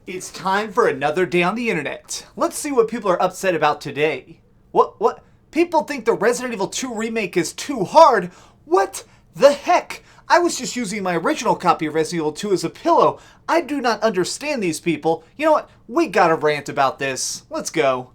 It's time for another day on the internet. Let's see what people are upset about today. What? People think the Resident Evil 2 remake is too hard? What the heck? I was just using my original copy of Resident Evil 2 as a pillow. I do not understand these people. You know what? We gotta rant about this. Let's go.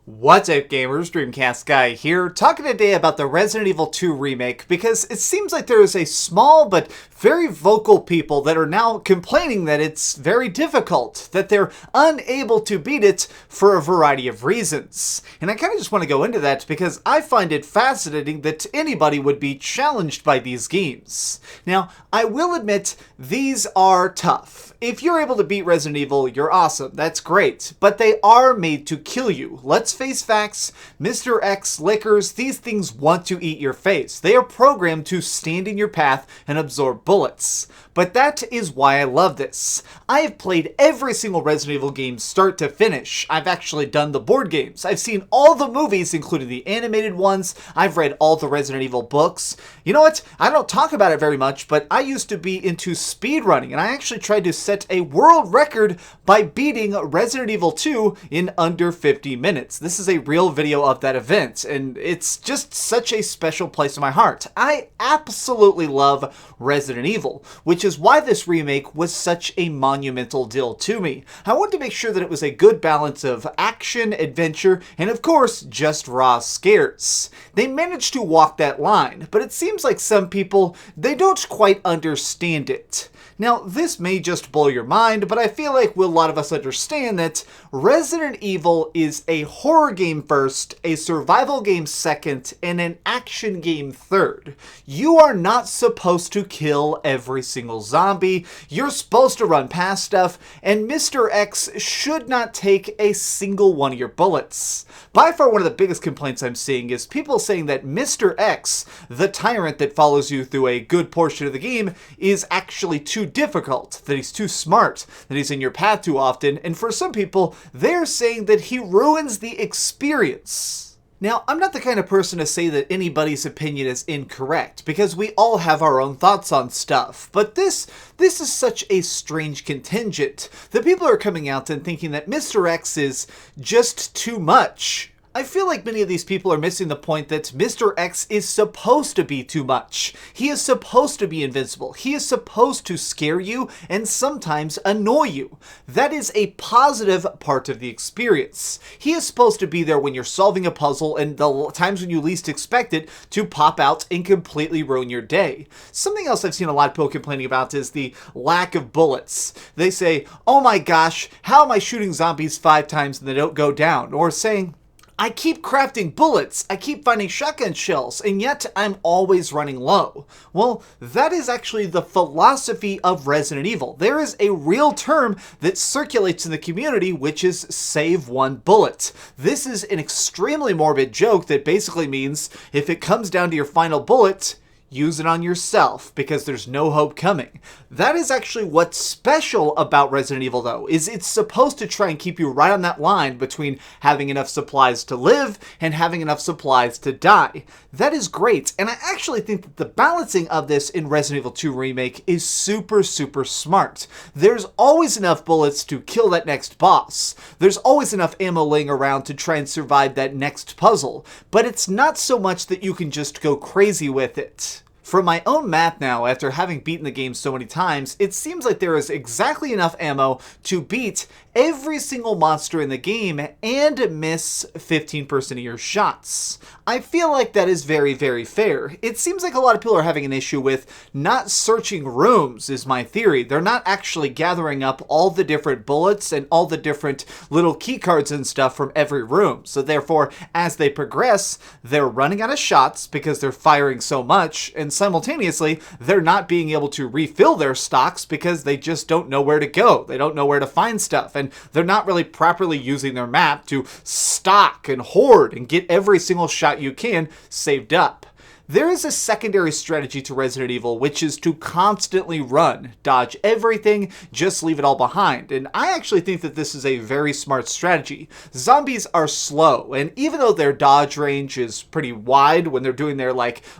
What's up, gamers? DreamcastGuy here, talking today about the Resident Evil 2 remake, because it seems like there is a small but very vocal people that are now complaining that it's very difficult, that they're unable to beat it for a variety of reasons. And I kind of just want to go into that because I find it fascinating that anybody would be challenged by these games. Now, I will admit, these are tough. If you're able to beat Resident Evil, you're awesome. That's great. But they are made to kill you. Let's face facts. Mr. X, Lickers, these things want to eat your face. They are programmed to stand in your path and absorb bullets. But that is why I love this. I have played every single Resident Evil game start to finish. I've actually done the board games. I've seen all the movies, including the animated ones. I've read all the Resident Evil books. You know what? I don't talk about it very much, but I used to be into speedrunning, and I actually tried to set a world record by beating Resident Evil 2 in under 50 minutes. This is a real video of that event, and it's just such a special place in my heart. I absolutely love Resident Evil, which is why this remake was such a monumental deal to me. I wanted to make sure that it was a good balance of action, adventure, and of course, just raw scares. They managed to walk that line, but it seems like some people, they don't quite understand it. Now, this may just blow your mind, but I feel like a lot of us understand that Resident Evil is a horror game first, a survival game second, and an action game third. You are not supposed to kill every single zombie, you're supposed to run past stuff, and Mr. X should not take a single one of your bullets. By far one of the biggest complaints I'm seeing is people saying that Mr. X, the tyrant that follows you through a good portion of the game, is actually too difficult, that he's too smart, that he's in your path too often, and for some people, they're saying that he ruins the experience. Now, I'm not the kind of person to say that anybody's opinion is incorrect, because we all have our own thoughts on stuff, but this is such a strange contingent. The people are coming out and thinking that Mr. X is just too much. I feel like many of these people are missing the point that Mr. X is supposed to be too much. He is supposed to be invincible. He is supposed to scare you and sometimes annoy you. That is a positive part of the experience. He is supposed to be there when you're solving a puzzle and the times when you least expect it to pop out and completely ruin your day. Something else I've seen a lot of people complaining about is the lack of bullets. They say, oh my gosh, how am I shooting zombies 5 times and they don't go down? Or saying, I keep crafting bullets, I keep finding shotgun shells, and yet I'm always running low. Well, that is actually the philosophy of Resident Evil. There is a real term that circulates in the community, which is save one bullet. This is an extremely morbid joke that basically means if it comes down to your final bullet, use it on yourself, because there's no hope coming. That is actually what's special about Resident Evil, though, is it's supposed to try and keep you right on that line between having enough supplies to live and having enough supplies to die. That is great, and I actually think that the balancing of this in Resident Evil 2 Remake is super, super smart. There's always enough bullets to kill that next boss. There's always enough ammo laying around to try and survive that next puzzle, but it's not so much that you can just go crazy with it. From my own math now, after having beaten the game so many times, it seems like there is exactly enough ammo to beat every single monster in the game and miss 15% of your shots. I feel like that is very, very fair. It seems like a lot of people are having an issue with not searching rooms, is my theory. They're not actually gathering up all the different bullets and all the different little key cards and stuff from every room. So therefore, as they progress, they're running out of shots because they're firing so much, and simultaneously, they're not being able to refill their stocks because they just don't know where to go. They don't know where to find stuff, and they're not really properly using their map to stock and hoard and get every single shot you can saved up. There is a secondary strategy to Resident Evil, which is to constantly run, dodge everything, just leave it all behind. And I actually think that this is a very smart strategy. Zombies are slow, and even though their dodge range is pretty wide when they're doing their,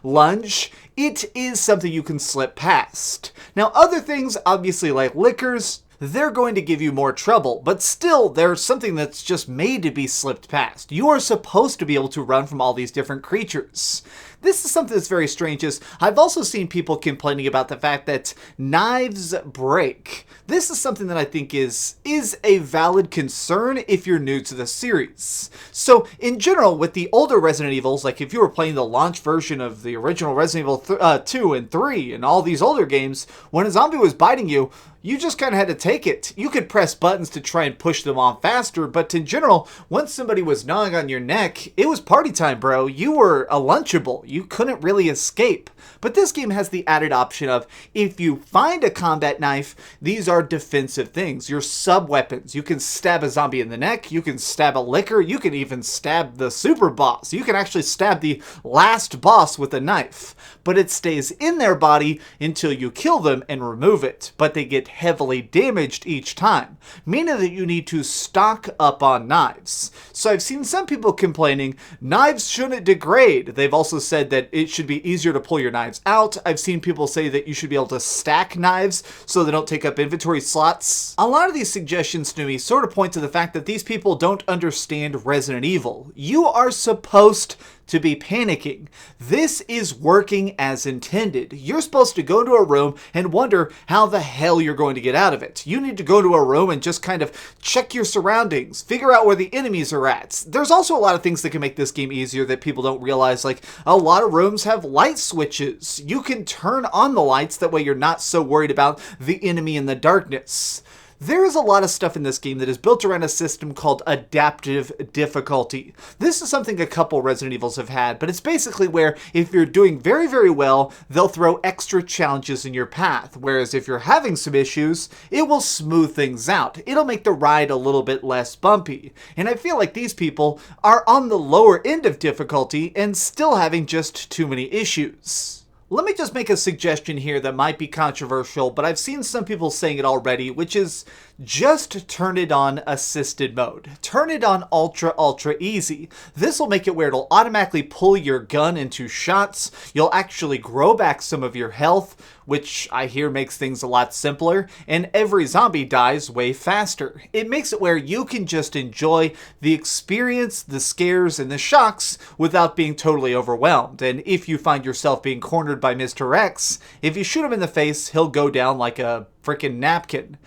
lunge, it is something you can slip past. Now, other things, obviously like lickers, they're going to give you more trouble, but still, there's something that's just made to be slipped past. You are supposed to be able to run from all these different creatures. This is something that's very strange. I've also seen people complaining about the fact that knives break. This is something that I think is a valid concern if you're new to the series. So, in general, with the older Resident Evils, like if you were playing the launch version of the original Resident Evil 2 and 3 and all these older games, when a zombie was biting you, you just kind of had to take it. You could press buttons to try and push them off faster, but in general, once somebody was gnawing on your neck, it was party time, bro. You were a Lunchable. You couldn't really escape. But this game has the added option of, if you find a combat knife, these are defensive things. Your sub-weapons. You can stab a zombie in the neck, you can stab a licker, you can even stab the super boss. You can actually stab the last boss with a knife. But it stays in their body until you kill them and remove it. But they get heavily damaged each time, meaning that you need to stock up on knives. So I've seen some people complaining knives shouldn't degrade. They've also said that it should be easier to pull your knives out. I've seen people say that you should be able to stack knives so they don't take up inventory slots. A lot of these suggestions to me sort of point to the fact that these people don't understand Resident Evil. You are supposed to be panicking. This is working as intended. You're supposed to go into a room and wonder how the hell you're going to get out of it. You need to go to a room and just kind of check your surroundings, figure out where the enemies are at. There's also a lot of things that can make this game easier that people don't realize, like a lot of rooms have light switches. You can turn on the lights, that way you're not so worried about the enemy in the darkness. There is a lot of stuff in this game that is built around a system called adaptive difficulty. This is something a couple Resident Evils have had, but it's basically where if you're doing very, very well, they'll throw extra challenges in your path, whereas if you're having some issues, it will smooth things out. It'll make the ride a little bit less bumpy. And I feel like these people are on the lower end of difficulty and still having just too many issues. Let me just make a suggestion here that might be controversial, but I've seen some people saying it already, which is just turn it on assisted mode. Turn it on ultra easy. This will make it where it'll automatically pull your gun into shots. You'll actually grow back some of your health, which I hear makes things a lot simpler, and every zombie dies way faster. It makes it where you can just enjoy the experience, the scares, and the shocks without being totally overwhelmed. And if you find yourself being cornered by Mr. X, if you shoot him in the face, he'll go down like a freaking napkin.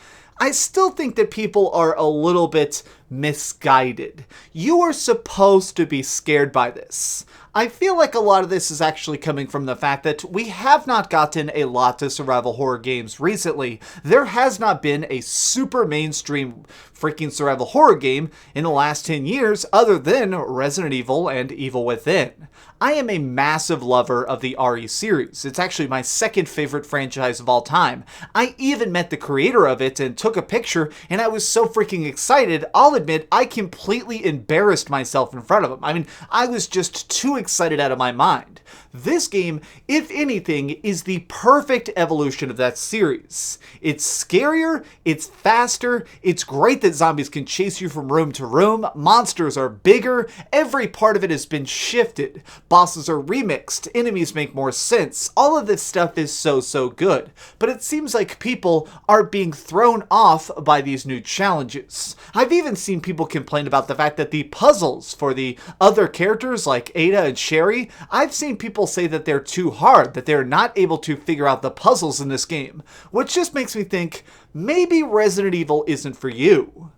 I still think that people are a little bit misguided. You are supposed to be scared by this. I feel like a lot of this is actually coming from the fact that we have not gotten a lot of survival horror games recently. There has not been a super mainstream freaking survival horror game in the last 10 years other than Resident Evil and Evil Within. I am a massive lover of the RE series. It's actually my second favorite franchise of all time. I even met the creator of it and took a picture, and I was so freaking excited, I'll admit I completely embarrassed myself in front of him. I mean, I was just too excited out of my mind. This game, if anything, is the perfect evolution of that series. It's scarier, it's faster, it's great that zombies can chase you from room to room, monsters are bigger, every part of it has been shifted, bosses are remixed, enemies make more sense, all of this stuff is so good. But it seems like people are being thrown off by these new challenges. I've even seen people complain about the fact that the puzzles for the other characters like Ada and Sherry, I've seen people say that they're too hard, that they're not able to figure out the puzzles in this game, which just makes me think maybe Resident Evil isn't for you.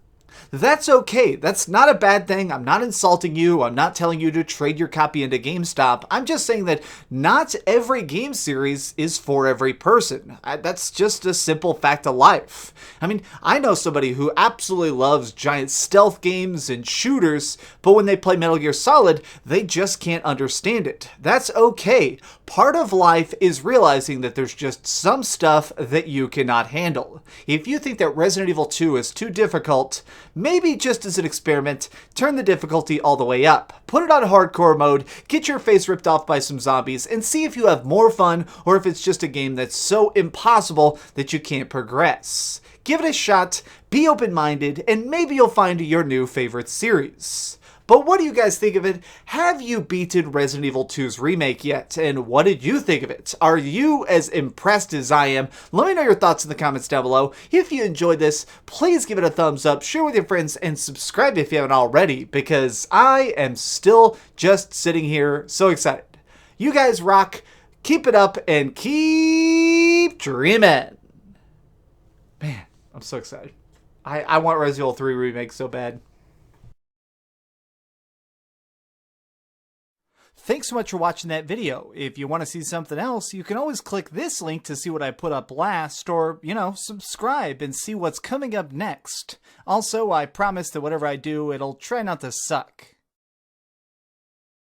That's okay. That's not a bad thing. I'm not insulting you. I'm not telling you to trade your copy into GameStop. I'm just saying that not every game series is for every person. That's just a simple fact of life. I mean, I know somebody who absolutely loves giant stealth games and shooters, but when they play Metal Gear Solid, they just can't understand it. That's okay. Part of life is realizing that there's just some stuff that you cannot handle. If you think that Resident Evil 2 is too difficult, maybe just as an experiment, turn the difficulty all the way up. Put it on hardcore mode, get your face ripped off by some zombies, and see if you have more fun or if it's just a game that's so impossible that you can't progress. Give it a shot, be open-minded, and maybe you'll find your new favorite series. But what do you guys think of it? Have you beaten Resident Evil 2's remake yet? And what did you think of it? Are you as impressed as I am? Let me know your thoughts in the comments down below. If you enjoyed this, please give it a thumbs up, share with your friends, and subscribe if you haven't already, because I am still just sitting here so excited. You guys rock, keep it up, and keep dreaming. Man, I'm so excited. I want Resident Evil 3 Remake so bad. Thanks so much for watching that video. If you want to see something else, you can always click this link to see what I put up last, or, subscribe and see what's coming up next. Also, I promise that whatever I do, it'll try not to suck.